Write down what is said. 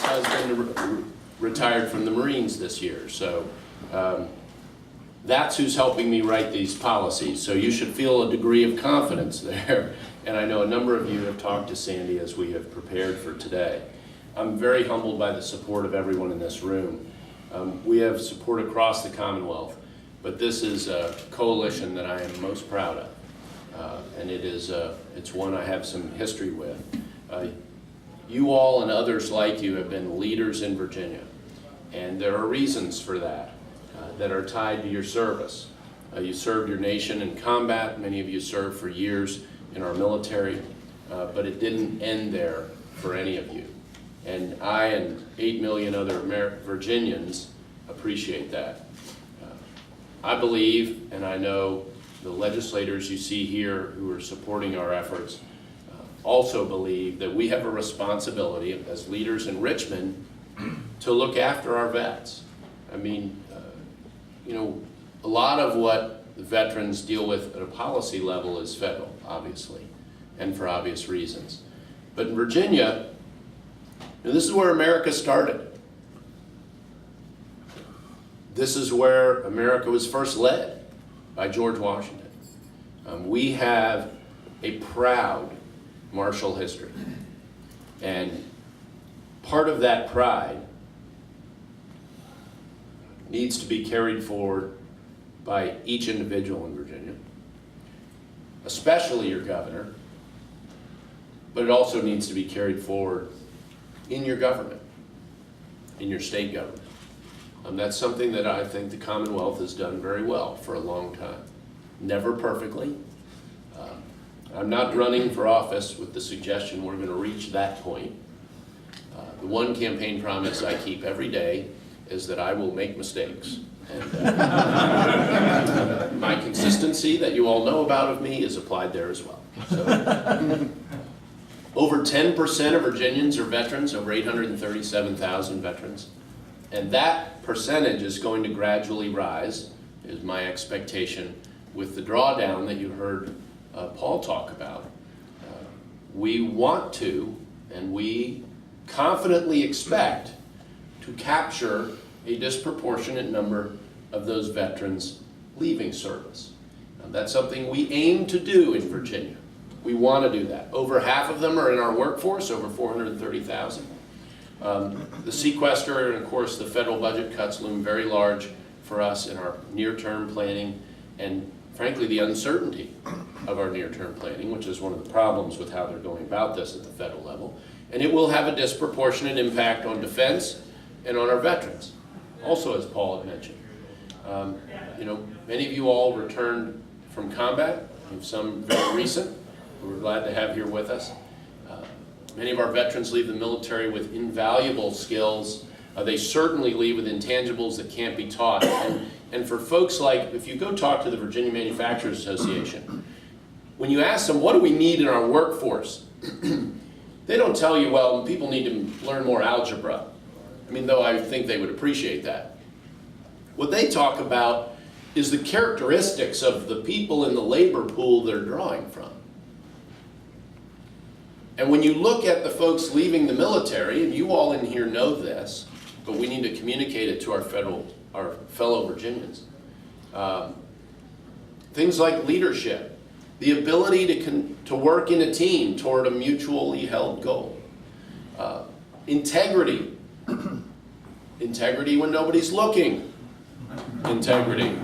husband retired from the Marines this year. So that's who's helping me write these policies. So you should feel a degree of confidence there. And I know a number of you have talked to Sandy as we have prepared for today. I'm very humbled by the support of everyone in this room. We have support across the Commonwealth, but this is a coalition that I am most proud of. And it's one I have some history with. You all and others like you have been leaders in Virginia, and there are reasons for that that are tied to your service. You served your nation in combat. Many of you served for years in our military, but it didn't end there for any of you. And I and 8 million other Virginians appreciate that. I believe, and I know the legislators you see here who are supporting our efforts also believe that we have a responsibility as leaders in Richmond to look after our vets. I mean, you know, a lot of what the veterans deal with at a policy level is federal, obviously, and for obvious reasons. But in Virginia, and this is where America started. This is where America was first led by George Washington. We have a proud martial history. And part of that pride needs to be carried forward by each individual in Virginia, especially your governor, but it also needs to be carried forward in your government, in your state government. That's something that I think the Commonwealth has done very well for a long time. Never perfectly. I'm not running for office with the suggestion we're going to reach that point. The one campaign promise I keep every day is that I will make mistakes. And my consistency that you all know about of me is applied there as well. So, over 10% of Virginians are veterans, over 837,000 veterans. And that percentage is going to gradually rise, is my expectation, with the drawdown that you heard Paul talk about. We want to, and we confidently expect to capture a disproportionate number of those veterans leaving service. That's something we aim to do in Virginia. We want to do that. Over half of them are in our workforce, over 430,000. The sequester and, of course, the federal budget cuts loom very large for us in our near-term planning and, frankly, the uncertainty of our near-term planning, which is one of the problems with how they're going about this at the federal level. And it will have a disproportionate impact on defense and on our veterans, also, as Paul had mentioned. You know, many of you all returned from combat, and some very recent, who we're glad to have here with us. Many of our veterans leave the military with invaluable skills. They certainly leave with intangibles that can't be taught. And for folks like, if you go talk to the Virginia Manufacturers Association, when you ask them, what do we need in our workforce? They don't tell you, well, people need to learn more algebra. I mean, though I think they would appreciate that. What they talk about is the characteristics of the people in the labor pool they're drawing from. And when you look at the folks leaving the military, and you all in here know this, but we need to communicate it to our fellow Virginians. Things like leadership, the ability to work in a team toward a mutually held goal. Integrity. Integrity when nobody's looking. Integrity.